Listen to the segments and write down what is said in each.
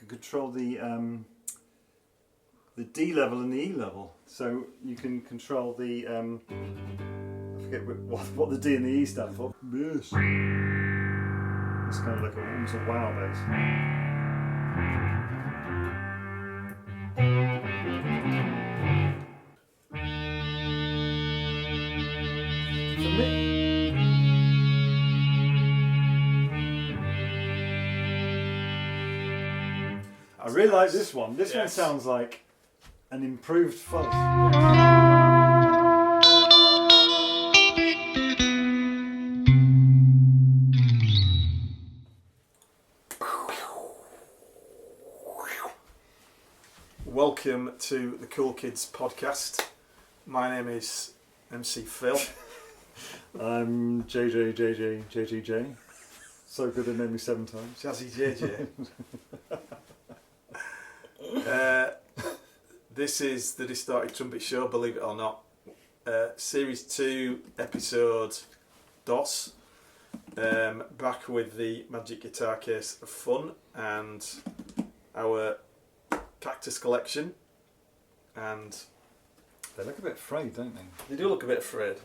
can control the D level and the E level. So you can control the I forget what the D and the E stand for. Yes. It's kind of like almost a wow bass. For me, I really like this one. This one sounds like an improved fuzz. Welcome to the Cool Kids podcast. My name is MC Phil. I'm JJ. So good they named me 7 times. Jazzy JJ. This is the Distorted Trumpet Show, believe it or not. Series 2, episode DOS. Back with the Magic Guitar Case of Fun and our Cactus collection. And they look a bit afraid, don't they? They do look a bit afraid.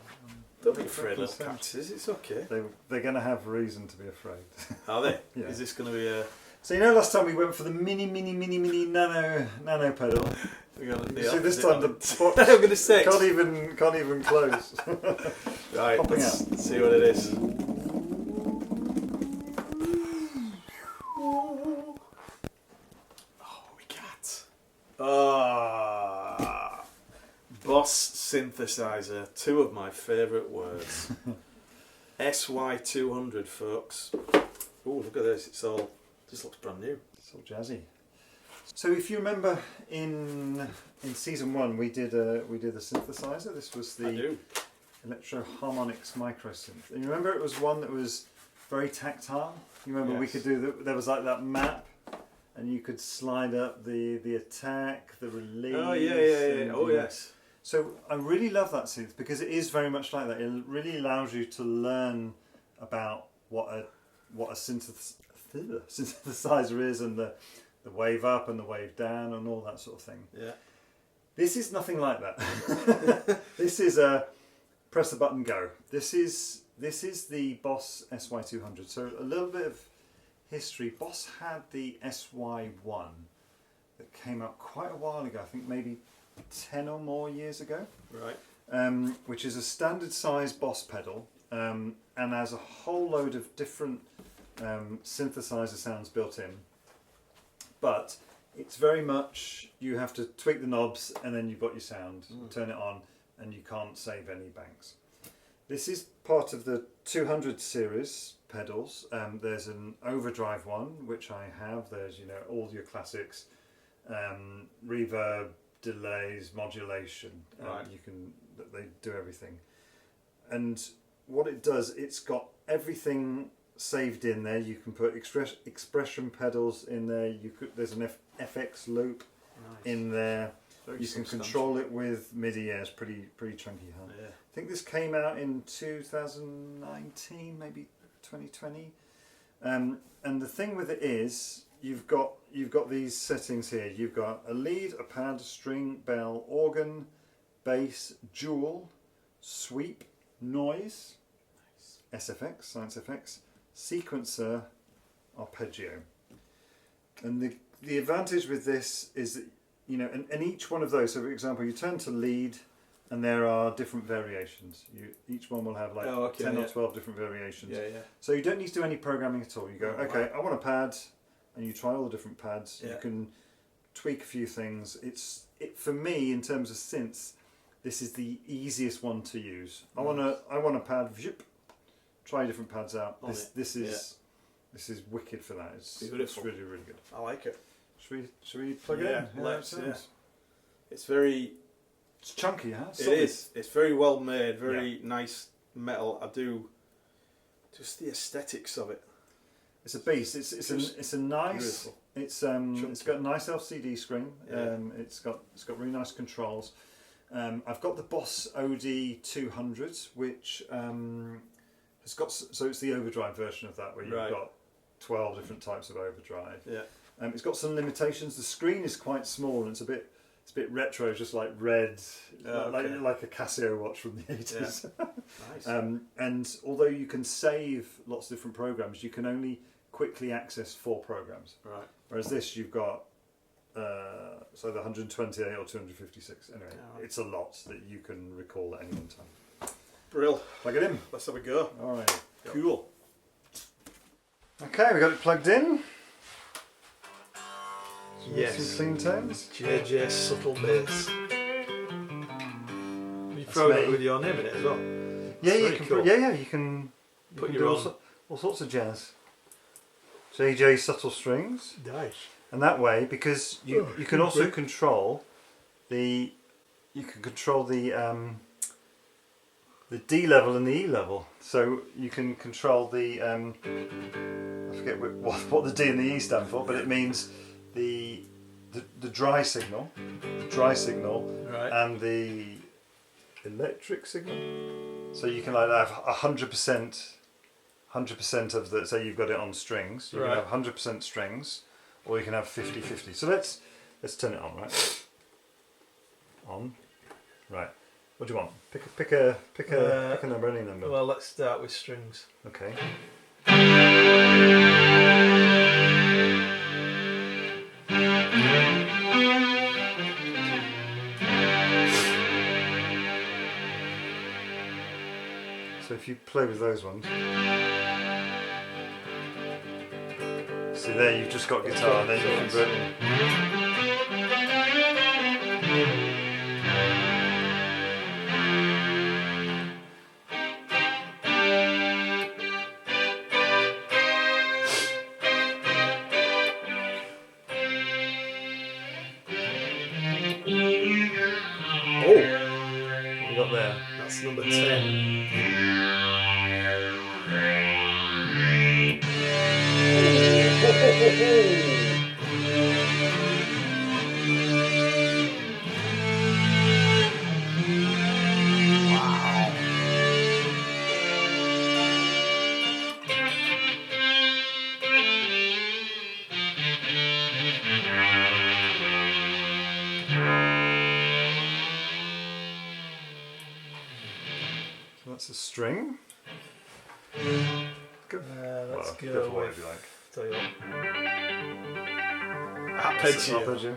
Don't be afraid, little cactuses, it's okay. They're going to have reason to be afraid. Are they? Yeah. Is this going to be a... So you know last time we went for the mini nano pedal. See this time the box I'm going to say can't even close. Right, Popping let's out. see what it is. Oh, we got Boss synthesizer, 2 of my favourite words. SY200, folks. Oh, look at this! This looks brand new. It's all jazzy. So if you remember in season 1 we did a synthesizer. This was the Electro Harmonix Micro Synth. And you remember it was one that was very tactile. You remember we could do there was like that map, and you could slide up the attack, the release. Oh yeah. Oh yes. So I really love that synth because it is very much like that. It really allows you to learn about what a synthesizer is, and the wave up and the wave down and all that sort of thing. Yeah. This is nothing like that. This is a press the button go. This is the Boss SY200. So a little bit of history. Boss had the SY1 that came out quite a while ago. I think maybe 10 or more years ago. Right. Which is a standard size Boss pedal, and has a whole load of different synthesizer sounds built in. But it's very much, you have to tweak the knobs and then you've got your sound, turn it on, and you can't save any banks. This is part of the 200 series pedals. There's an overdrive one, which I have. There's all your classics, reverb, delays, modulation. Right. They do everything. And what it does, it's got everything saved in there. You can put expression pedals in there. There's an FX loop in there. You can control it with MIDI. Yeah, it's pretty chunky, huh? Yeah. I think this came out in 2019, maybe 2020. And the thing with it is, you've got these settings here. You've got a lead, a pad, string, bell, organ, bass, dual, sweep, noise, SFX, Science FX, sequencer, arpeggio. And the advantage with this is that, and each one of those, so for example, you turn to lead and there are different variations. Each one will have 10 or 12 different variations. Yeah. So you don't need to do any programming at all. You go, okay, I want a pad, and you try all the different pads. Yeah. You can tweak a few things. For me, in terms of synths, this is the easiest one to use. I want a pad. Try different pads out. This is wicked for that. It's really, really good. I like it. Should we plug it in? Yeah, let's. Yeah. It's very. It's chunky, huh? It is. It's very well made. Very nice metal. I do. Just the aesthetics of it. It's a beast. It's a nice. Beautiful. It's got a nice LCD screen. Yeah. It's got really nice controls. I've got the Boss OD200, which has got, so it's the overdrive version of that, where you've got 12 different types of overdrive. Yeah. It's got some limitations. The screen is quite small and it's a bit retro, it's just like red, like a Casio watch from the 80s. Yeah. Nice. And although you can save lots of different programs, you can only quickly access 4 programs. Right. Whereas this, you've got so the 128 or 256. Anyway, it's a lot that you can recall at any one time. Brill. Plug it in. Let's have a go. All right. Cool. Okay, we got it plugged in. Yes. Some clean tones. JJ Subtle Bass. You throw it with your name in it as well. Yeah, you very can. cool. You can. Put you your can do own. all sorts of jazz. JJ Subtle Strings, Nice. and that way, because you can also control the D level and the E level. So you can control the I forget what the D and the E stand for, but it means the dry signal, Right. and the electric signal. So you can like have 100% of the. Say you've got it on strings. You Right. can have 100% strings, or you can have 50-50. So let's turn it on, right? On, right. What do you want? Pick a number, any number. Well, let's start with strings. Okay. So if you play with those ones, see there you've just got guitar, and then you convert it. Oh, What we got there? that's number 10. Wow. So that's a string. Go. Let's Well, go for whatever with. you like. Tell you what. Arpeggio. Arpeggio.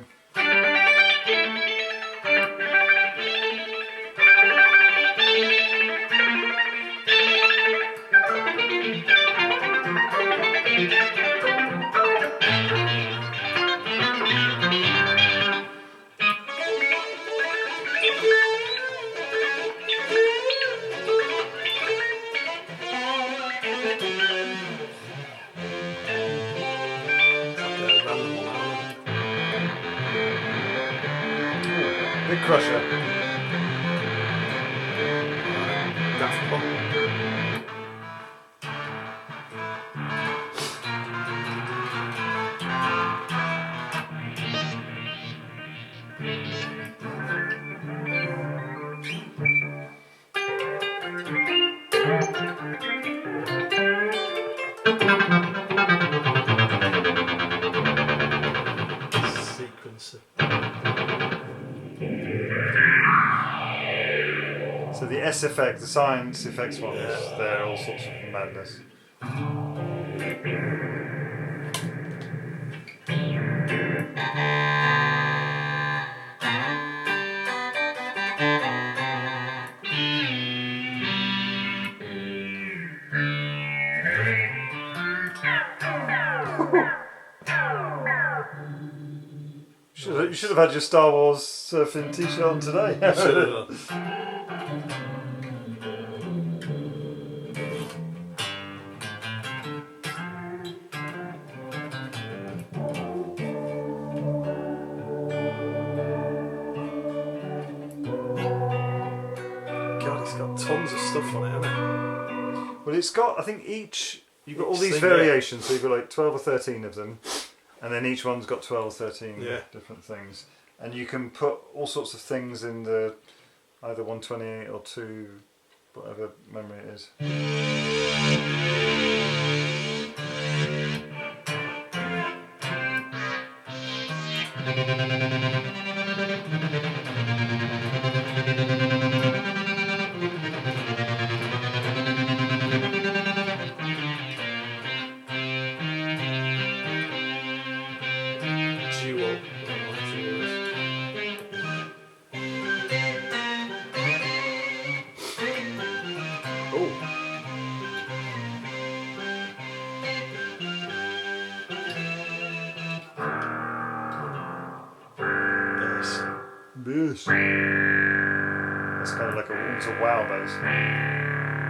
Big Crusher. Daft Punk. Sequencer. So the S effect, the science effects ones, they're all sorts of madness. You should have had your Star Wars surfing t-shirt on today. Should have done. God, it's got tons of stuff on it, hasn't it? Well, it's got, I think you've got all Each these thing, variations, so you've got like 12 or 13 of them, and then each one's got 12 or 13 Yeah. different things. And you can put all sorts of things in the either 128 or 2, whatever memory it is. Dual. Oh. Bass. Bass. That's kind of like almost a wow bass.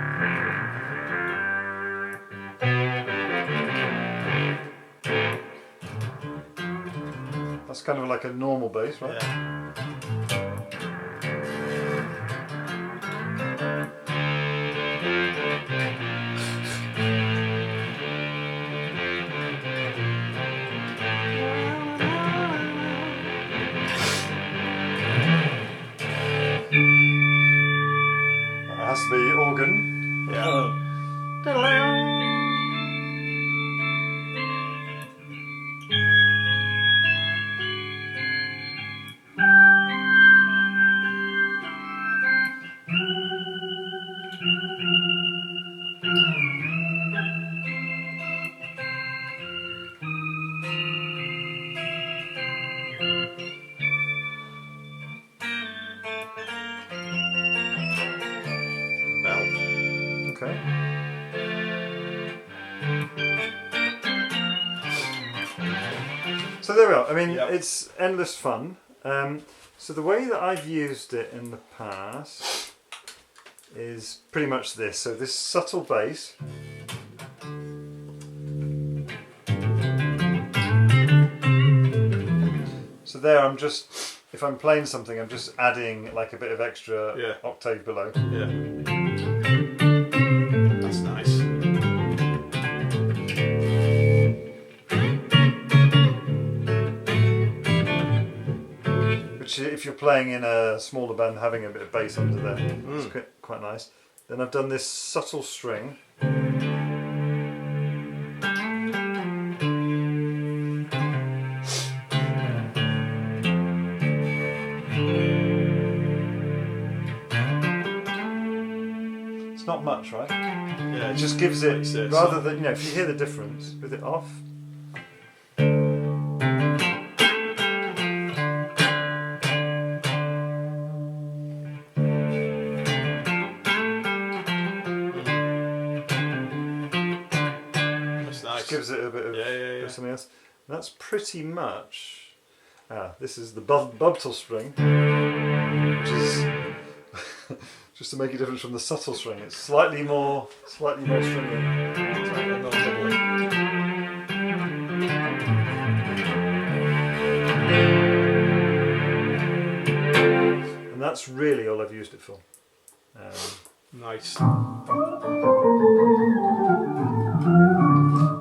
That's kind of like a normal bass, right? Yeah. It has to be organ. Yeah. Bell. Okay. So there we are. I mean, Yep. it's endless fun. So the way that I've used it in the past is pretty much this. So this subtle bass. So there I'm just, if I'm playing something, I'm just adding like a bit of extra Yeah. octave below. Yeah. That's nice. Which if you're playing in a smaller band, having a bit of bass under there, it's quite nice. Then I've done this subtle string. It's not much, right? Yeah. It just gives it, Makes it rather than, you know, if you hear the difference with it off. That's nice. Just gives it a bit of, Yeah, yeah, yeah. of something else. And that's pretty much. This is the bubtle string, which is just to make a difference from the subtle string. It's slightly more stringy. And that's really all I've used it for. Nice. I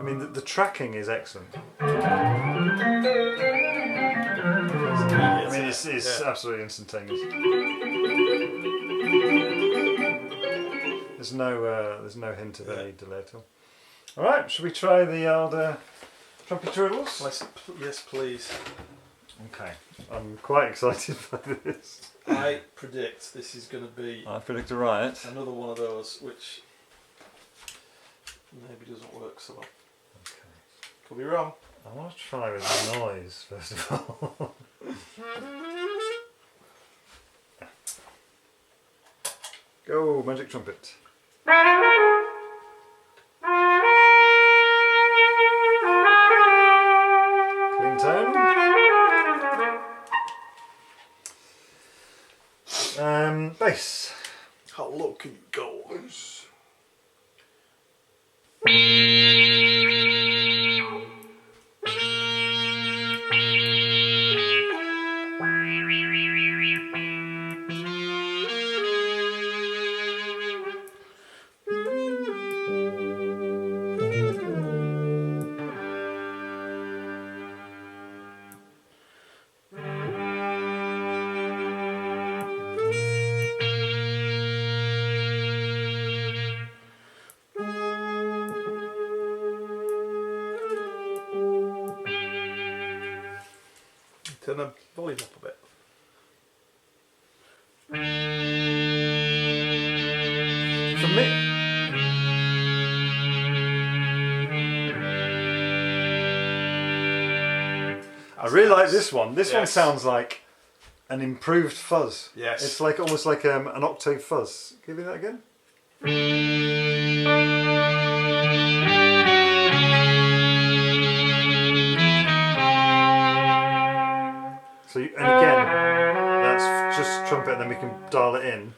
mean, the tracking is excellent. I mean, it's absolutely instantaneous. There's no hint of any delay at all. All right, should we try the old trumpet drills? Yes, please. Okay, I'm quite excited by this. I predict this is going to be I predict a riot. another one of those which maybe doesn't work so well. Okay. Could be wrong. I want to try with the noise first of all. Go, magic trumpet. Clean tone. Bass. How low can you go? turn the volume up a bit. For me, I really like this one. This one sounds like an improved fuzz. Yes. It's like almost like an octave fuzz. Give me that again. So, and again, that's just trumpet, and then we can dial it in.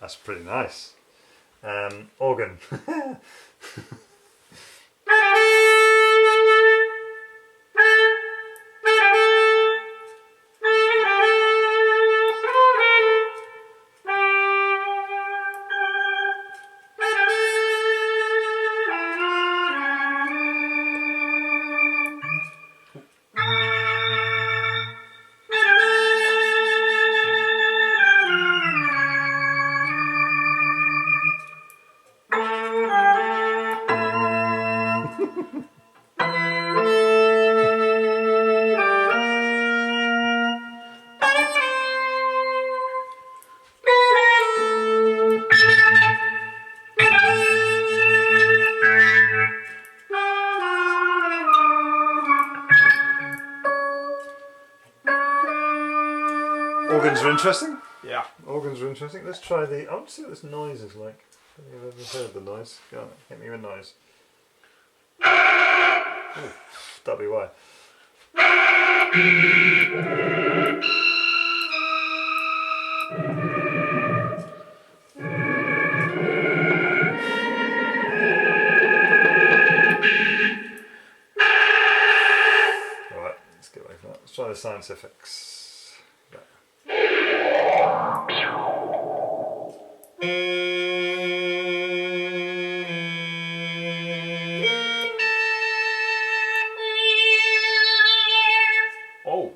That's pretty nice. Organ. Organs are interesting. Yeah. Organs are interesting. Let's try the. I want to see what this noise is like. I don't think I've ever heard the noise. Go on, hit me with noise. Oh, that'll be why. Alright, let's get away from that. Let's try the scientifics. Oh.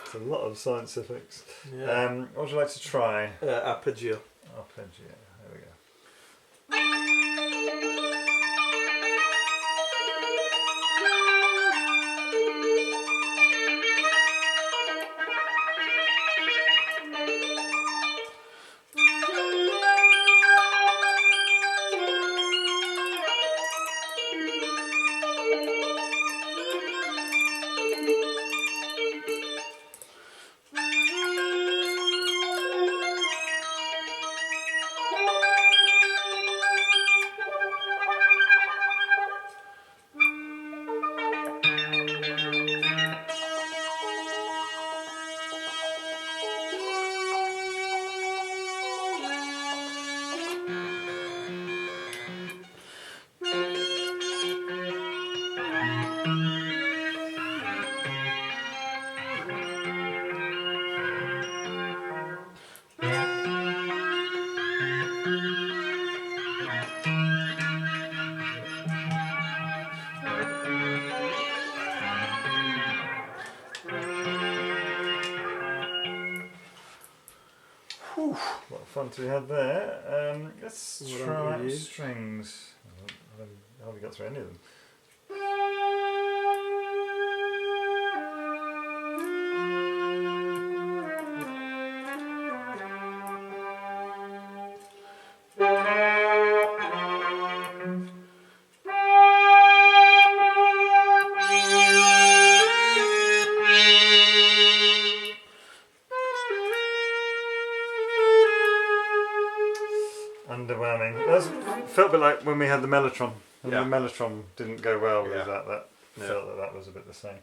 It's a lot of scientifics. Yeah. What would you like to try? Arpeggio. Arpeggio. There we go. Whew, what fun to have there. Let's try strings. How have we got through any of them? Underwhelming. That felt a bit like when we had the Mellotron. And the Mellotron didn't go well with that. Felt that was a bit the same.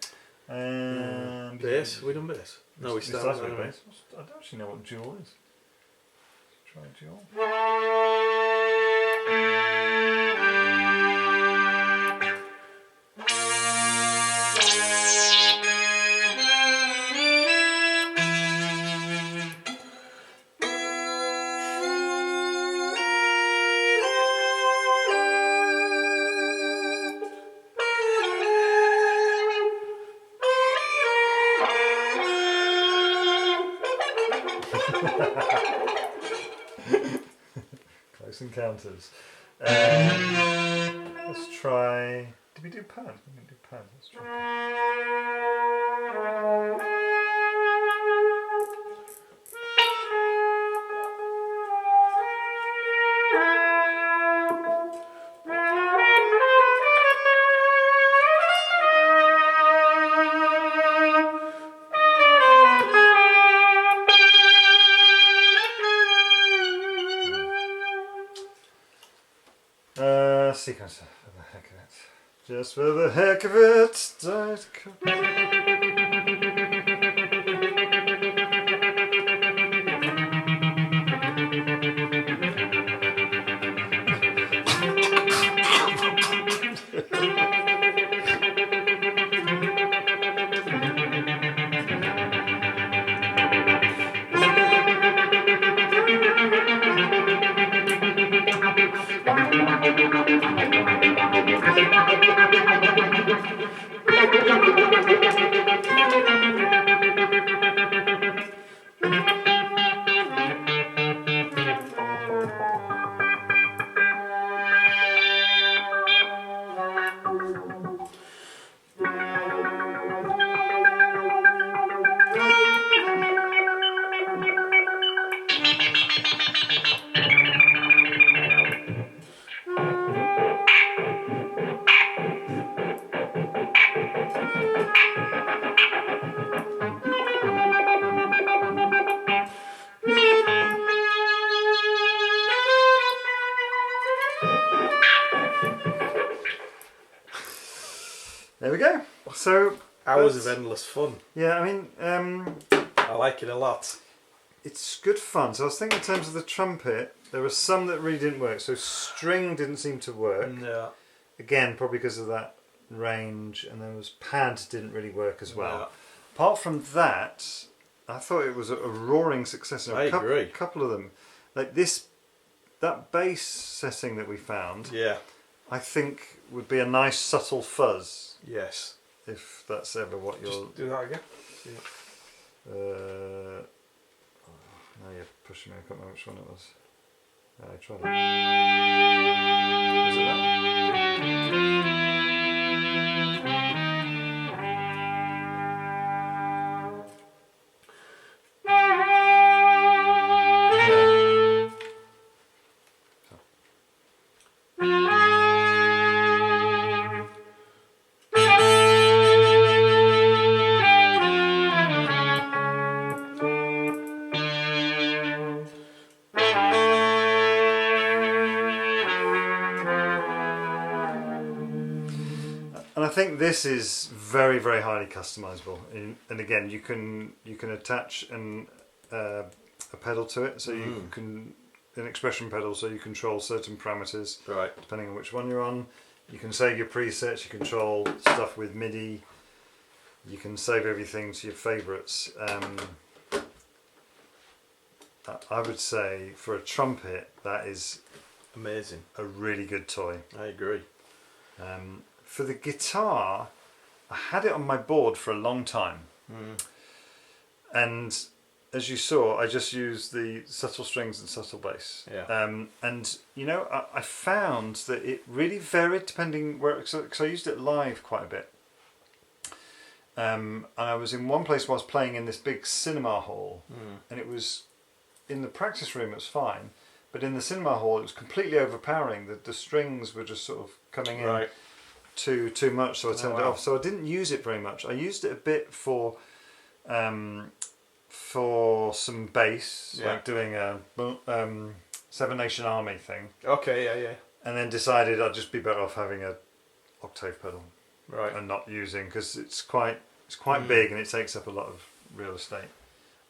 Bass? We done bass? No, we started with bass. I don't actually know what dual is. Try dual. Close encounters. Let's try. Did we do pad? We didn't do pad. Let's try. Sequencer for the heck of it. Just for the heck of it. There we go. So hours of endless fun. Yeah, I mean, I like it a lot. It's good fun. So I was thinking in terms of the trumpet, there were some that really didn't work. So string didn't seem to work. No. Again, probably because of that range, and then was pad didn't really work as well. No. Apart from that, I thought it was a roaring success. I agree. A couple of them, like that bass setting that we found. Yeah. I think would be a nice subtle fuzz. Yes. If that's ever what you're. Just do that again. Now you're pushing me. I can't remember which one it was. I tried it. Is it And I think this is very, very highly customizable. And again, you can attach a pedal to it, so you can an expression pedal, so you control certain parameters, right, depending on which one you're on. You can save your presets. You control stuff with MIDI. You can save everything to your favourites. I would say for a trumpet, that is amazing. A really good toy. I agree. For the guitar, I had it on my board for a long time. And as you saw, I just used the subtle strings and subtle bass. Yeah. And you know, I found that it really varied depending where, because I used it live quite a bit. And I was in one place where I was playing in this big cinema hall, and it was in the practice room. It was fine, but in the cinema hall, it was completely overpowering. The strings were just sort of coming in. Right. Too much, so I turned it off. So I didn't use it very much. I used it a bit for some bass, like doing a Seven Nation Army thing. Okay, yeah. And then decided I'd just be better off having a octave pedal, right, and not using, because it's quite It's quite big and it takes up a lot of real estate.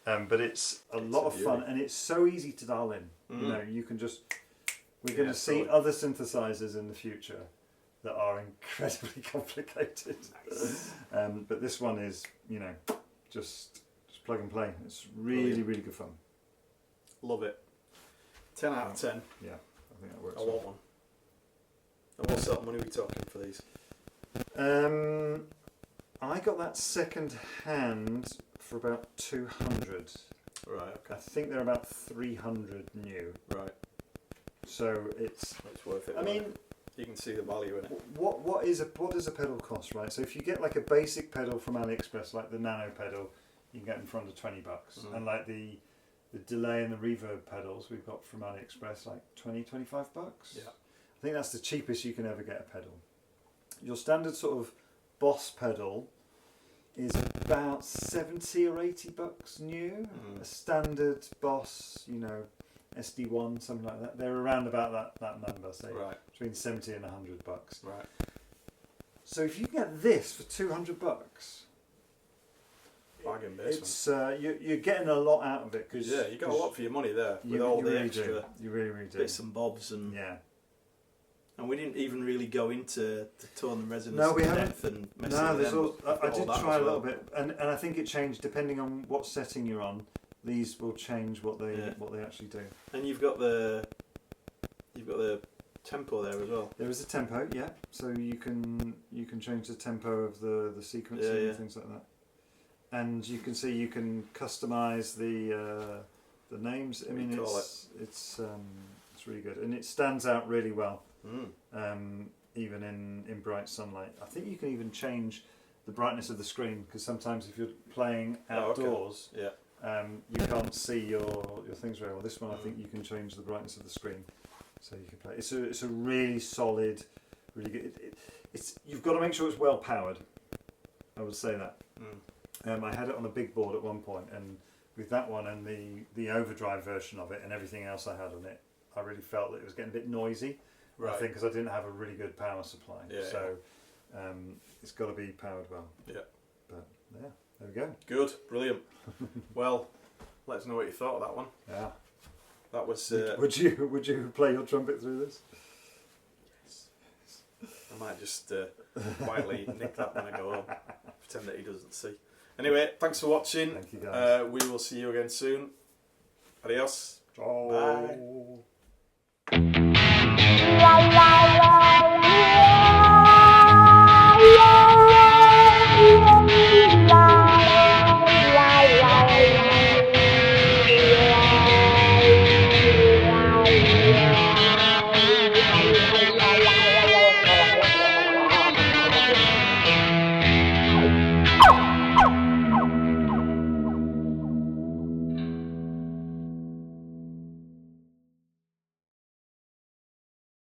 But it's a lot of fun and it's so easy to dial in. You know, you can just... We're going to see other synthesizers in the future that are incredibly complicated. Nice. But this one is, you know, just plug and play. It's really, really good fun. Love it. 10 out of 10. Yeah, I think that works. I want one. And what sort of money are we talking for these? I got that second hand for about 200. Right, okay. I think they're about 300 new. Right. So it's worth it. I mean, you can see the value in it. What does a pedal cost, right? So if you get like a basic pedal from AliExpress, like the Nano pedal, you can get them for under $20. And like the delay and the reverb pedals we've got from AliExpress, like 20, 25 bucks. Yeah. I think that's the cheapest you can ever get a pedal. Your standard sort of Boss pedal is about 70 or 80 bucks new. A standard Boss, you know, SD1, something like that. They're around about that number, say between 70 and 100 bucks. Right. So if you can get this for 200 bucks, bargain basement. It's you're getting a lot out of it, because you got a lot for your money there with all the really extra you really do. bits and bobs and and we didn't even really go into the tone and resonance and depth and messing with them. I did try a little bit, and I think it changed depending on what setting you're on. These will change what they actually do. And you've got the tempo there as well. There is a tempo, yeah. So you can change the tempo of the sequencing and things like that. And you can see you can customize the names. I mean, it's really good, and it stands out really well. Even in bright sunlight. I think you can even change the brightness of the screen, because sometimes if you're playing outdoors, you can't see your things very well. This one, I think you can change the brightness of the screen, so you can play. It's a really solid, really good. You've got to make sure it's well powered. I would say that. I had it on a big board at one point, and with that one and the overdrive version of it and everything else I had on it, I really felt that it was getting a bit noisy. I think because I didn't have a really good power supply. So it's got to be powered well. Yeah. But yeah, there we go. Good, brilliant. Well, let us know what you thought of that one. Yeah. That was. Would you play your trumpet through this? Yes. I might just quietly nick that when I go home. Pretend that he doesn't see. Anyway, thanks for watching. Thank you, guys. We will see you again soon. Adios. Ciao. Bye. La la la.